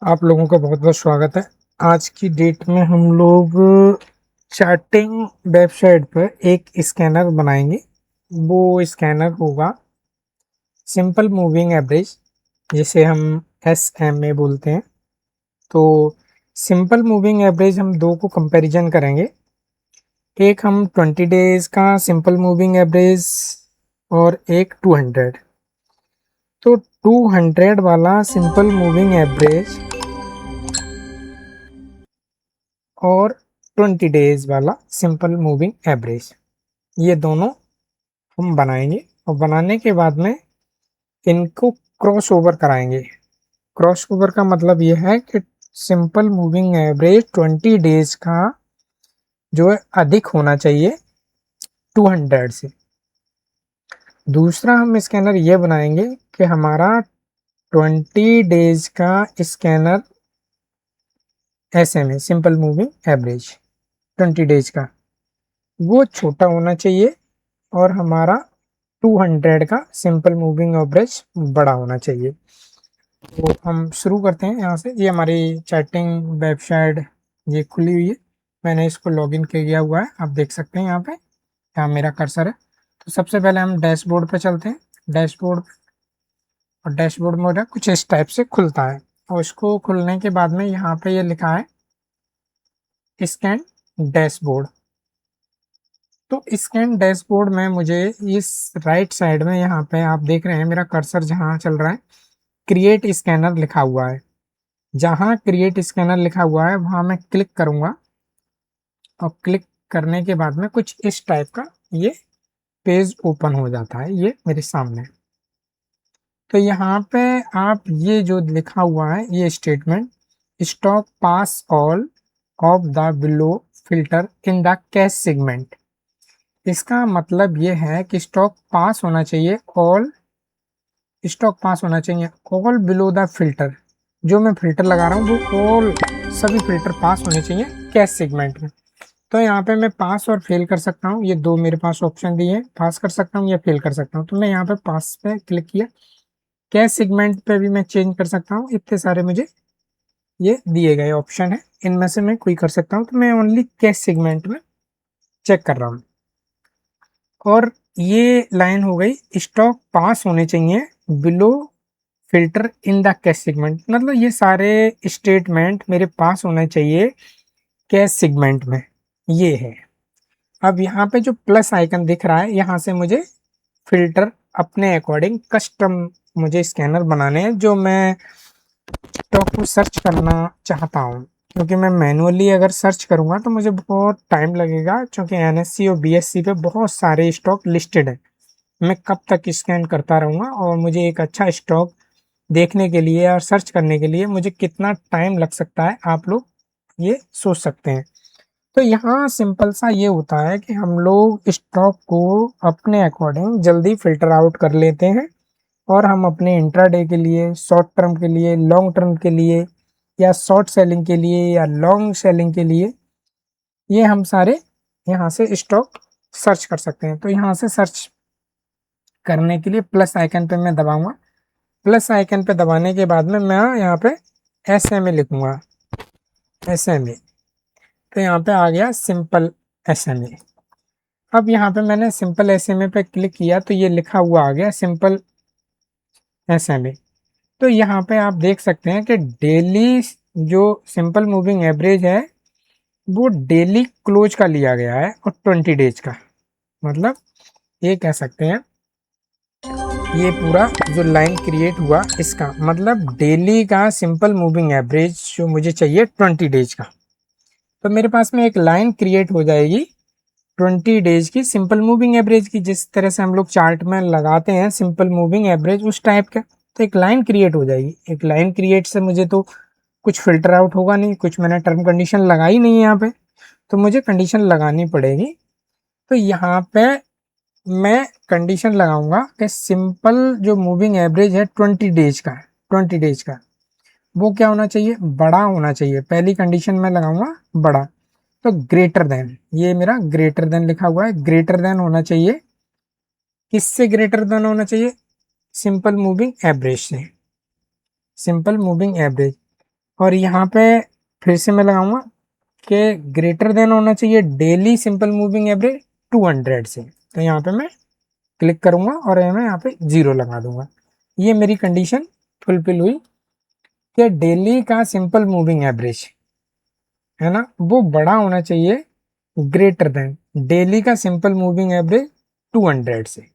आप लोगों का बहुत बहुत स्वागत है। आज की डेट में हम लोग चार्टिंग वेबसाइट पर एक स्कैनर बनाएंगे। वो स्कैनर होगा सिंपल मूविंग एवरेज, जिसे हम SMA बोलते हैं। तो सिंपल मूविंग एवरेज हम दो को कंपैरिजन करेंगे। एक हम 20 डेज का सिंपल मूविंग एवरेज और एक 200। तो 200 वाला सिंपल मूविंग एवरेज और 20 डेज वाला सिंपल मूविंग एवरेज, ये दोनों हम बनाएंगे। और बनाने के बाद में इनको क्रॉस ओवर कराएंगे। क्रॉस ओवर का मतलब ये है कि सिंपल मूविंग एवरेज 20 डेज का जो है अधिक होना चाहिए 200 से। दूसरा हम स्कैनर ये बनाएंगे कि हमारा 20 डेज का scanner SMA simple moving average 20 days का वो छोटा होना चाहिए और हमारा 200 का सिंपल मूविंग एवरेज बड़ा होना चाहिए। तो हम शुरू करते हैं। यहाँ से ये हमारी चैटिंग वेबसाइट ये खुली हुई है। मैंने इसको लॉगिन किया हुआ है, आप देख सकते हैं यहाँ पे। यहाँ मेरा कर्सर है। तो सबसे पहले हम डैशबोर्ड पे चलते हैं। डैशबोर्ड, और डैशबोर्ड में कुछ इस टाइप से खुलता है। और इसको खुलने के बाद में यहाँ पे ये लिखा है स्कैन डैशबोर्ड। तो स्कैन डैशबोर्ड में मुझे इस राइट साइड में यहाँ पे आप देख रहे हैं मेरा कर्सर जहाँ चल रहा है, क्रिएट स्कैनर लिखा हुआ है। जहाँ क्रिएट स्कैनर लिखा हुआ है वहाँ मैं क्लिक करूँगा और क्लिक करने के बाद में कुछ इस टाइप का ये पेज ओपन हो जाता है ये मेरे सामने। तो यहाँ पे आप ये जो लिखा हुआ है ये statement, stock pass all of the below filter in the cash segment, इसका मतलब ये है कि स्टॉक पास होना चाहिए ऑल, स्टॉक पास होना चाहिए ऑल बिलो द फिल्टर। जो मैं फिल्टर लगा रहा हूँ वो ऑल सभी फिल्टर पास होने चाहिए कैश सेगमेंट में। तो यहाँ पे मैं पास और फेल कर सकता हूँ। ये दो मेरे पास ऑप्शन दिए हैं, पास कर सकता हूँ या फेल कर सकता हूँ। तो मैं यहाँ पे पास पे क्लिक किया। कैश सेगमेंट पे भी मैं चेंज कर सकता हूँ। इतने सारे मुझे ये दिए गए ऑप्शन है, इनमें से मैं कोई कर सकता हूँ। तो मैं ओनली कैश सेगमेंट में चेक कर रहा हूँ। और ये लाइन हो गई, स्टॉक पास होने चाहिए below filter in the cash segment, मतलब ये सारे स्टेटमेंट मेरे पास होने चाहिए कैश सेगमेंट में। ये है। अब यहाँ पे जो प्लस आइकन दिख रहा है, यहाँ से मुझे फिल्टर अपने अकॉर्डिंग कस्टम मुझे स्कैनर बनाने हैं जो मैं स्टॉक को सर्च करना चाहता हूँ। क्योंकि मैं मैनुअली अगर सर्च करूँगा तो मुझे बहुत टाइम लगेगा, क्योंकि NSE और BSE पे बहुत सारे स्टॉक लिस्टेड है। मैं कब तक स्कैन करता रहूँगा, और मुझे एक अच्छा स्टॉक देखने के लिए और सर्च करने के लिए मुझे कितना टाइम लग सकता है, आप लोग ये सोच सकते हैं। तो यहाँ सिंपल सा ये होता है कि हम लोग स्टॉक को अपने अकॉर्डिंग जल्दी फिल्टर आउट कर लेते हैं, और हम अपने इंट्राडे के लिए, शॉर्ट टर्म के लिए, लॉन्ग टर्म के लिए, या शॉर्ट सेलिंग के लिए, या लॉन्ग सेलिंग के लिए, ये हम सारे यहाँ से स्टॉक सर्च कर सकते हैं। तो यहाँ से सर्च करने के लिए प्लस आइकन पे मैं दबाऊंगा। प्लस आइकन पे दबाने के बाद में मैं यहाँ पे SMA लिखूंगा, SMA। तो यहाँ पे आ गया सिंपल SMA। अब यहाँ पे मैंने सिंपल SMA पे क्लिक किया तो ये लिखा हुआ आ गया सिंपल SMA। तो यहाँ पे आप देख सकते हैं कि डेली जो सिंपल मूविंग एवरेज है वो डेली क्लोज का लिया गया है, और 20 डेज का, मतलब ये कह सकते हैं ये पूरा जो लाइन क्रिएट हुआ इसका मतलब डेली का सिंपल मूविंग एवरेज जो मुझे चाहिए 20 डेज का। तो मेरे पास में एक लाइन क्रिएट हो जाएगी 20 डेज की सिंपल मूविंग एवरेज की, जिस तरह से हम लोग चार्ट में लगाते हैं सिंपल मूविंग एवरेज उस टाइप का। तो एक लाइन क्रिएट हो जाएगी। एक लाइन क्रिएट से मुझे तो कुछ फिल्टर आउट होगा नहीं, कुछ मैंने टर्म कंडीशन लगाई नहीं है यहाँ पे, तो मुझे कंडीशन लगानी पड़ेगी। तो यहाँ पे मैं कंडीशन लगाऊंगा कि सिंपल जो मूविंग एवरेज है 20 डेज का है, 20 डेज का वो क्या होना चाहिए, बड़ा होना चाहिए। पहली कंडीशन में लगाऊंगा बड़ा। तो ग्रेटर देन, ये मेरा ग्रेटर देन लिखा हुआ है, ग्रेटर देन होना चाहिए। किससे ग्रेटर देन होना चाहिए, सिंपल मूविंग एवरेज से, सिंपल मूविंग एवरेज। और यहाँ पे फिर से मैं लगाऊंगा कि ग्रेटर देन होना चाहिए डेली सिंपल मूविंग एवरेज 200 से। तो यहाँ पे मैं क्लिक करूंगा और मैं यहाँ पे 0 लगा दूंगा। ये मेरी कंडीशन फुलफिल हुई कि डेली का सिंपल मूविंग एवरेज है ना, वो बड़ा होना चाहिए ग्रेटर देन डेली का सिंपल मूविंग एवरेज 200 से।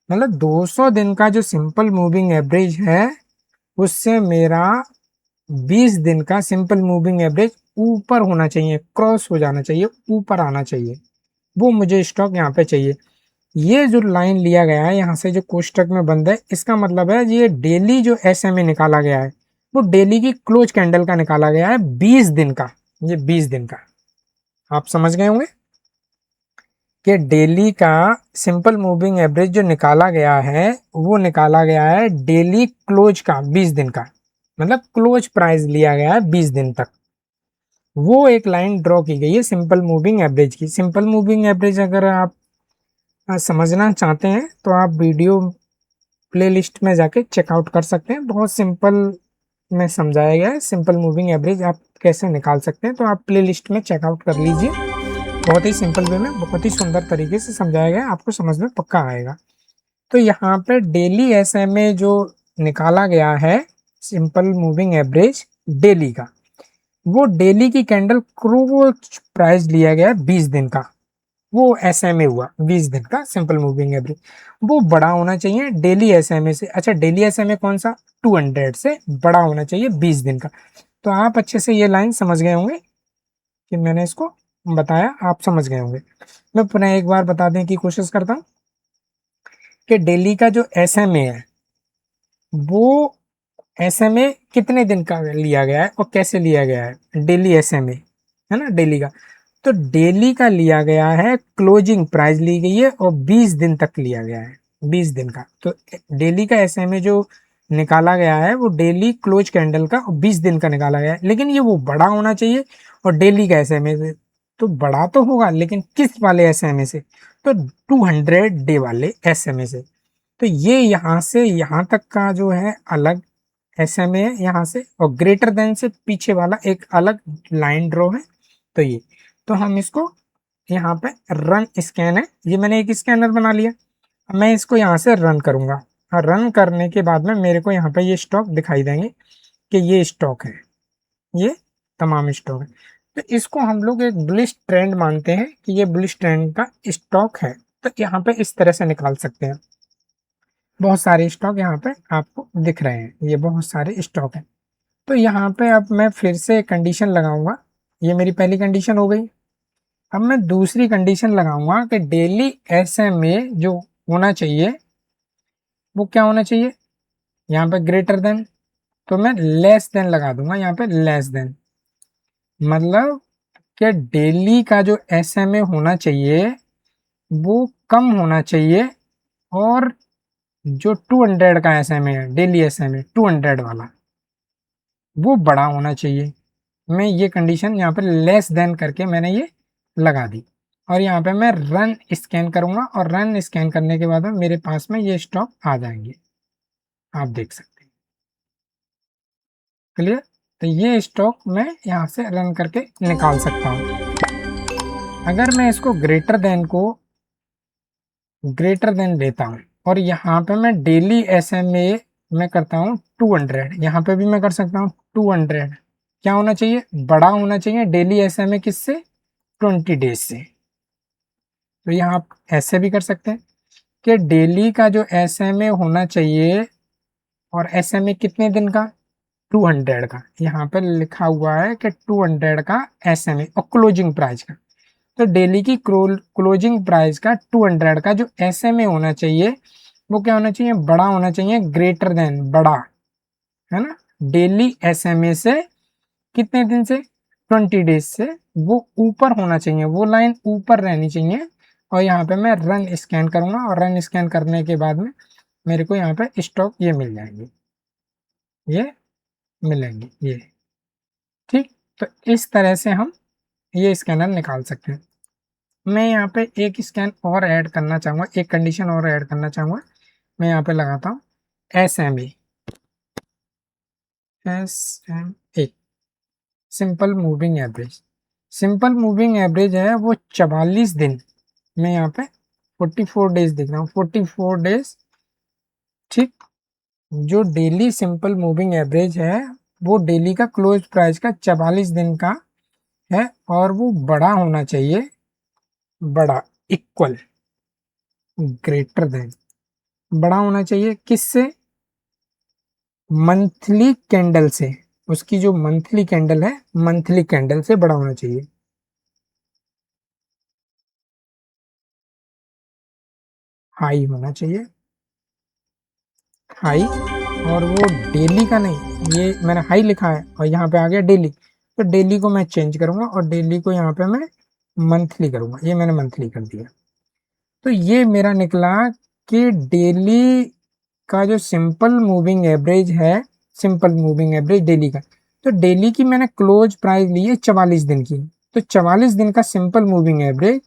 मतलब 200 दिन का जो सिंपल मूविंग एवरेज है उससे मेरा 20 दिन का सिंपल मूविंग एवरेज ऊपर होना चाहिए, क्रॉस हो जाना चाहिए, ऊपर आना चाहिए। वो मुझे स्टॉक यहाँ पे चाहिए। ये जो लाइन लिया गया है यहाँ से जो कोष्टक में बंद है, इसका मतलब है ये डेली जो एसएमए निकाला गया है वो डेली की क्लोज कैंडल का निकाला गया है 20 दिन का। ये 20 दिन का आप समझ गए होंगे कि डेली का सिंपल मूविंग एवरेज जो निकाला गया है वो निकाला गया है डेली क्लोज का 20 दिन का, मतलब क्लोज प्राइस लिया गया है 20 दिन तक। वो एक लाइन ड्रॉ की गई है सिंपल मूविंग एवरेज की। सिंपल मूविंग एवरेज अगर आप समझना चाहते हैं तो आप वीडियो प्लेलिस्ट में जाके चेकआउट कर सकते हैं। बहुत सिंपल में समझाया गया है सिंपल मूविंग एवरेज आप कैसे निकाल सकते हैं, तो आप प्लेलिस्ट में चेकआउट कर लीजिए। बहुत ही सिंपल वे में बहुत ही सुंदर तरीके से समझाया गया है, आपको समझ में पक्का आएगा। तो यहाँ पे डेली एसएमए जो निकाला गया है सिंपल मूविंग एवरेज डेली का, वो डेली की कैंडल क्लोज प्राइस लिया गया है 20 दिन का। वो एसएमए हुआ 20 दिन का सिंपल मूविंग एवरेज, वो बड़ा होना चाहिए डेली एसएमए से। अच्छा, डेली एसएमए कौन सा? 200 से बड़ा होना चाहिए 20 दिन का। तो आप अच्छे से ये लाइन समझ गए होंगे कि मैंने इसको बताया, आप समझ गए होंगे। मैं पुनः एक बार बता दें की कोशिश करता हूँ कि डेली का जो एसएमए है वो एसएमए कितने दिन का लिया गया है और कैसे लिया गया है। डेली एसएमए है ना, डेली का, तो डेली का लिया गया है, क्लोजिंग प्राइस ली गई है और 20 दिन तक लिया गया है, 20 दिन का। तो डेली का एसएमए जो निकाला गया है वो डेली क्लोज कैंडल का 20 दिन का निकाला गया है, लेकिन ये वो बड़ा होना चाहिए। और डेली का एसएमए से तो बड़ा तो होगा, लेकिन किस वाले एसएमए से? तो 200 डे वाले एसएमए से। तो ये यहाँ से यहाँ तक का जो है अलग एसएमए है यहाँ से, और ग्रेटर देन से पीछे वाला एक अलग लाइन ड्रॉ है। तो ये, तो हम इसको यहाँ पे रन स्कैन है, ये मैंने एक स्कैनर बना लिया। अब मैं इसको यहाँ से रन करूंगा, और रन करने के बाद में मेरे को यहाँ पे ये स्टॉक दिखाई देंगे कि ये स्टॉक है, ये तमाम स्टॉक है। तो इसको हम लोग एक बुलिश ट्रेंड मानते हैं कि ये बुलिश ट्रेंड का स्टॉक है। तो यहाँ पे इस तरह से निकाल सकते हैं। बहुत सारे स्टॉक यहाँ पे आपको दिख रहे हैं, ये बहुत सारे स्टॉक हैं। तो यहाँ पे अब मैं फिर से कंडीशन लगाऊंगा, ये मेरी पहली कंडीशन हो गई। अब मैं दूसरी कंडीशन लगाऊंगा कि डेली एसएमए जो होना चाहिए वो क्या होना चाहिए, यहाँ पे ग्रेटर देन, तो मैं लेस देन लगा दूंगा यहाँ पे, लेस देन। मतलब कि डेली का जो एसएमए होना चाहिए वो कम होना चाहिए, और जो 200 का एसएमए है, डेली एसएमए 200 वाला, वो बड़ा होना चाहिए। मैं ये कंडीशन यहाँ पे लेस देन करके मैंने ये लगा दी, और यहाँ पे मैं रन स्कैन करूंगा, और रन स्कैन करने के बाद में मेरे पास में ये स्टॉक आ जाएंगे, आप देख सकते हैं। क्लियर? तो ये स्टॉक मैं यहाँ से रन करके निकाल सकता हूँ। अगर मैं इसको ग्रेटर देन लेता हूँ, और यहाँ पे मैं डेली एसएमए मैं करता हूँ 200, यहाँ पे भी मैं कर सकता हूँ 200। क्या होना चाहिए? बड़ा होना चाहिए डेली एसएमए किससे? 20 डेज से। तो यहाँ आप ऐसे भी कर सकते हैं कि डेली का जो एसएमए होना चाहिए, और एसएमए कितने दिन का? 200 का। यहाँ पर लिखा हुआ है कि 200 का एसएमए और क्लोजिंग प्राइस का। तो डेली की क्लोजिंग प्राइस का 200 का जो एसएमए होना चाहिए वो क्या होना चाहिए? बड़ा होना चाहिए, ग्रेटर देन, बड़ा, है ना। डेली एसएमए से कितने दिन से? 20 डेज से। वो ऊपर होना चाहिए, वो लाइन ऊपर रहनी चाहिए। और यहाँ पे मैं रन स्कैन करूंगा, और रन स्कैन करने के बाद में मेरे को यहाँ पे स्टॉक ये मिल जाएंगे, ये मिलेंगे ये। ठीक, तो इस तरह से हम ये स्कैनर निकाल सकते हैं। मैं यहाँ पे एक स्कैन और ऐड करना चाहूँगा, एक कंडीशन और ऐड करना चाहूँगा। मैं यहाँ पे लगाता हूँ S M A, simple moving average. Simple moving average है वो 44 दिन, मैं यहाँ पे 44 डेज दिख रहा हूँ, 44 डेज, ठीक। जो डेली सिंपल मूविंग एवरेज है वो डेली का क्लोज प्राइस का 44 दिन का है, और वो बड़ा होना चाहिए, बड़ा, इक्वल, ग्रेटर देन, बड़ा होना चाहिए किससे? मंथली कैंडल से। उसकी जो मंथली कैंडल है, मंथली कैंडल से बड़ा होना चाहिए। हाई होना चाहिए, हाई। और वो डेली का नहीं, ये मैंने हाई लिखा है और यहाँ पे आ गया डेली, तो डेली को मैं चेंज करूंगा और डेली को यहाँ पे मैं मंथली करूंगा, ये मैंने मंथली कर दिया। तो ये मेरा निकला कि डेली का जो सिंपल मूविंग एवरेज है, सिंपल मूविंग एवरेज डेली का, तो डेली की मैंने क्लोज प्राइस ली है 44 दिन की, तो 44 दिन का सिंपल मूविंग एवरेज,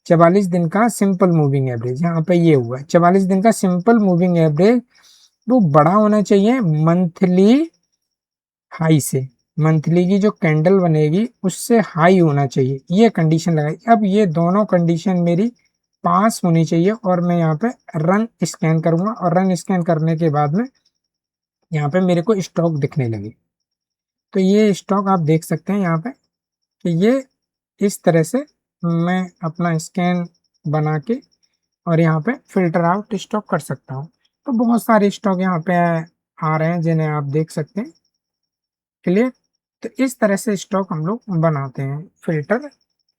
44 दिन का सिंपल मूविंग एवरेज यहाँ पे ये हुआ है, 44 दिन का सिंपल मूविंग एवरेज वो बड़ा होना चाहिए मंथली हाई से, मंथली की जो कैंडल बनेगी उससे हाई होना चाहिए, ये कंडीशन लगाई। अब ये दोनों कंडीशन मेरी पास होनी चाहिए और मैं यहाँ पे रन स्कैन करूंगा, और रन स्कैन करने के बाद में यहाँ पे मेरे को स्टॉक दिखने लगे। तो ये स्टॉक आप देख सकते हैं यहाँ पे कि ये इस तरह से मैं अपना स्कैन बना के और यहाँ पे फिल्टर आउट स्टॉक कर सकता हूँ। तो बहुत सारे स्टॉक यहाँ पे आ रहे हैं जिन्हें आप देख सकते हैं, क्लियर। तो इस तरह से स्टॉक हम लोग बनाते हैं, फिल्टर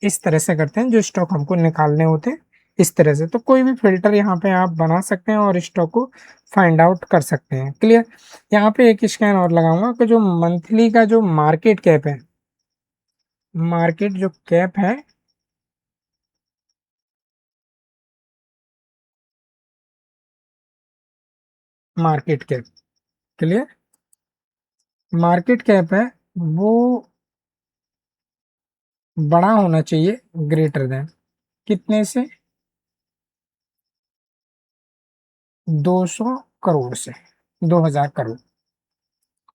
इस तरह से करते हैं, जो स्टॉक हमको निकालने होते हैं इस तरह से। तो कोई भी फिल्टर यहाँ पे आप बना सकते हैं और स्टॉक को फाइंड आउट कर सकते हैं, क्लियर। यहाँ पे एक स्कैन और लगाऊंगा कि जो मंथली का जो मार्केट कैप है, मार्केट जो कैप है, market cap, clear, market cap है वो बड़ा होना चाहिए, ग्रेटर देन कितने से? 200 करोड़ से, 2000 करोड़।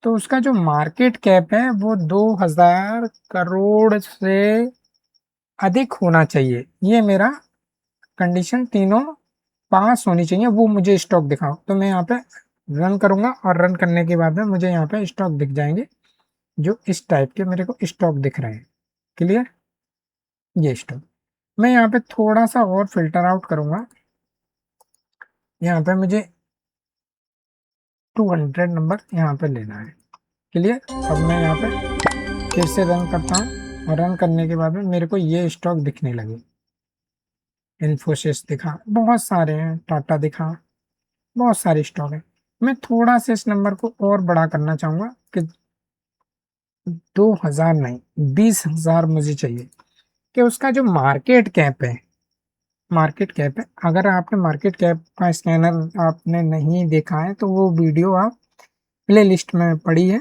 तो उसका जो मार्केट कैप है वो 2000 करोड़ से अधिक होना चाहिए, ये मेरा कंडीशन तीनों पास होनी चाहिए, वो मुझे स्टॉक दिखाओ। तो मैं यहाँ पे रन करूंगा और रन करने के बाद में मुझे यहाँ पे स्टॉक दिख जाएंगे, जो इस टाइप के मेरे को स्टॉक दिख रहे हैं, क्लियर। ये स्टॉक मैं यहाँ पे थोड़ा सा और फिल्टर आउट करूंगा, यहाँ पे मुझे 200 नंबर यहाँ पे लेना है, क्लियर। अब मैं यहाँ पे फिर से रन करता हूँ और रन करने के बाद में मेरे को ये स्टॉक दिखने लगे, इन्फोसिस दिखा, बहुत सारे हैं, टाटा दिखा, बहुत सारे स्टॉक हैं। मैं थोड़ा सा इस नंबर को और बड़ा करना चाहूंगा कि 2000 नहीं, 20,000 मुझे चाहिए, कि उसका जो मार्केट कैप है, मार्केट कैप है, अगर आपने मार्केट कैप का स्कैनर आपने नहीं देखा है तो वो वीडियो आप प्ले लिस्ट में पड़ी है,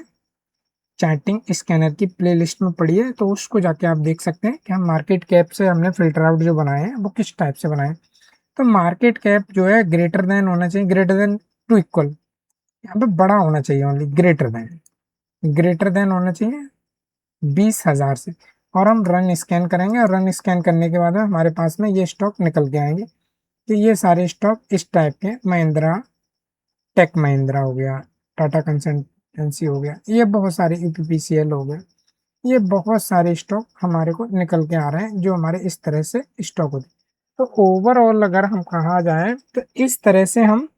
चैटिंग स्कैनर की प्लेलिस्ट में पड़ी है, तो उसको जाके आप देख सकते हैं कि हम मार्केट कैप से हमने फिल्टर आउट जो बनाए हैं वो किस टाइप से बनाए हैं। तो मार्केट कैप जो है ग्रेटर देन होना चाहिए, ग्रेटर देन टू इक्वल, यहाँ पे बड़ा होना चाहिए, only greater than, greater than होना चाहिए 20,000 से। और हम रन स्कैन करेंगे और रन स्कैन करने के बाद में हमारे पास में ये स्टॉक निकल के आएंगे। तो ये सारे स्टॉक इस टाइप के, महिंद्रा, टेक महिंद्रा हो गया, टाटा कंसल्टेंसी हो गया, ये बहुत सारे, यूपीपीसीएल हो गया, ये बहुत सारे स्टॉक हमारे को निकल के आ रहे हैं जो हमारे इस तरह से स्टॉक होते हैं। तो ओवरऑल अगर हम कहा जाए तो इस तरह से हम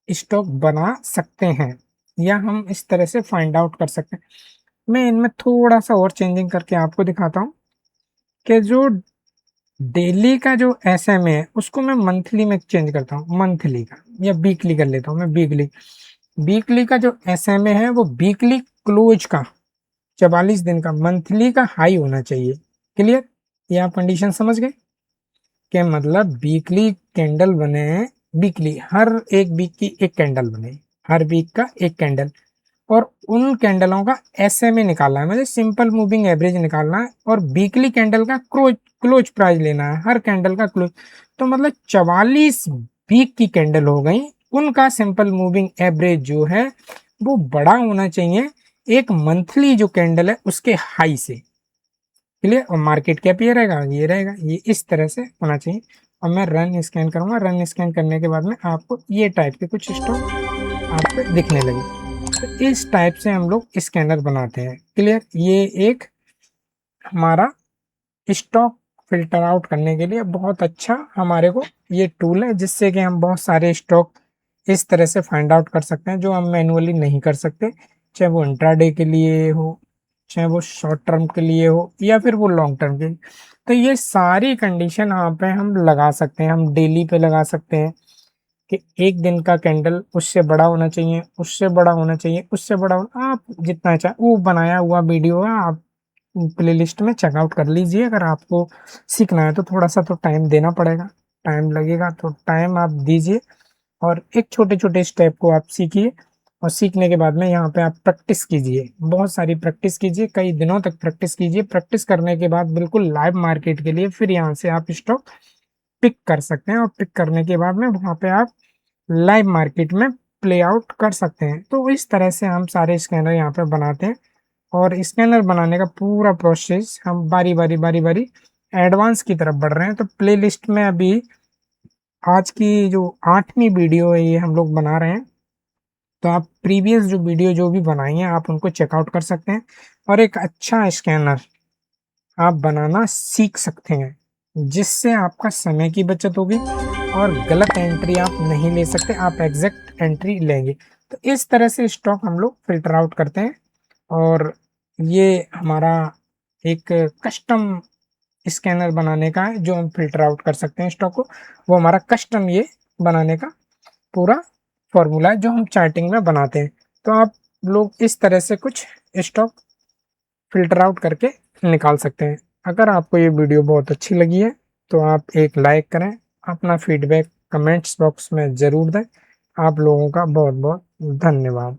स्टॉक बना सकते हैं, या हम इस तरह से फाइंड आउट कर सकते हैं। मैं इनमें थोड़ा सा और चेंजिंग करके आपको दिखाता हूँ कि जो डेली का जो एसएमए है उसको मैं मंथली में चेंज करता हूँ, मंथली का, या वीकली कर लेता हूँ मैं, वीकली, वीकली का जो एसएमए है वो वीकली क्लोज का 44 दिन का मंथली का हाई होना चाहिए, क्लियर। ये आप कंडीशन समझ गए कि मतलब वीकली कैंडल बने, वीकली हर एक वीक की एक कैंडल बने, हर वीक का एक कैंडल, और उन कैंडलों का एसएमए निकालना है, मतलब सिंपल मूविंग एवरेज निकालना है, और वीकली कैंडल का क्लोज प्राइस लेना है, हर कैंडल का क्लोज। तो मतलब 44 वीक की कैंडल हो गई, उनका सिंपल मूविंग एवरेज जो है वो बड़ा होना चाहिए एक मंथली जो कैंडल है उसके हाई से, क्लियर। और मार्केट कैप ये रहेगा, ये रहेगा, ये इस तरह से होना चाहिए। और मैं रन स्कैन करूंगा, रन स्कैन करने के बाद में आपको ये टाइप के कुछ स्टॉक आपको दिखने लगे। तो इस टाइप से हम लोग स्कैनर बनाते हैं, क्लियर। ये एक हमारा स्टॉक फिल्टर आउट करने के लिए बहुत अच्छा हमारे को ये टूल है, जिससे कि हम बहुत सारे स्टॉक इस तरह से फाइंड आउट कर सकते हैं जो हम मैनुअली नहीं कर सकते, चाहे वो इंट्राडे के लिए हो, चाहे वो शॉर्ट टर्म के लिए हो, या फिर वो लॉन्ग टर्म के लिए। तो ये सारी कंडीशन यहाँ पे हम लगा सकते हैं, हम डेली पे लगा सकते हैं कि एक दिन का कैंडल उससे बड़ा होना चाहिए, उससे बड़ा होना चाहिए, उससे बड़ा होना, आप जितना चाहे। वो बनाया हुआ वीडियो है, आप प्लेलिस्ट में चेकआउट कर लीजिए। अगर आपको सीखना है तो थोड़ा सा तो टाइम देना पड़ेगा, टाइम लगेगा, तो टाइम आप दीजिए और एक छोटे छोटे स्टेप को आप सीखिए। और सीखने के बाद में यहाँ पे आप प्रैक्टिस कीजिए, बहुत सारी प्रैक्टिस कीजिए, कई दिनों तक प्रैक्टिस कीजिए। प्रैक्टिस करने के बाद बिल्कुल लाइव मार्केट के लिए फिर यहाँ से आप स्टॉक पिक कर सकते हैं, और पिक करने के बाद में वहाँ पे आप लाइव मार्केट में प्ले आउट कर सकते हैं। तो इस तरह से हम सारे स्कैनर यहाँ पे बनाते हैं। और स्कैनर बनाने का पूरा प्रोसेस हम बारी बारी बारी बारी एडवांस की तरफ बढ़ रहे हैं। तो प्लेलिस्ट में अभी आज की जो 8वीं वीडियो है ये हम लोग बना रहे हैं। तो आप प्रीवियस जो वीडियो जो भी बनाई हैं आप उनको चेकआउट कर सकते हैं, और एक अच्छा स्कैनर आप बनाना सीख सकते हैं, जिससे आपका समय की बचत होगी और गलत एंट्री आप नहीं ले सकते, आप एग्जैक्ट एंट्री लेंगे। तो इस तरह से स्टॉक हम लोग फिल्टर आउट करते हैं। और ये हमारा एक कस्टम स्कैनर बनाने का है जो हम फिल्टर आउट कर सकते हैं स्टॉक को। वो हमारा कस्टम ये बनाने का पूरा फॉर्मूला है जो हम चार्टिंग में बनाते हैं। तो आप लोग इस तरह से कुछ स्टॉक फिल्टर आउट करके निकाल सकते हैं। अगर आपको ये वीडियो बहुत अच्छी लगी है तो आप एक लाइक करें, अपना फीडबैक कमेंट्स बॉक्स में ज़रूर दें। आप लोगों का बहुत बहुत धन्यवाद।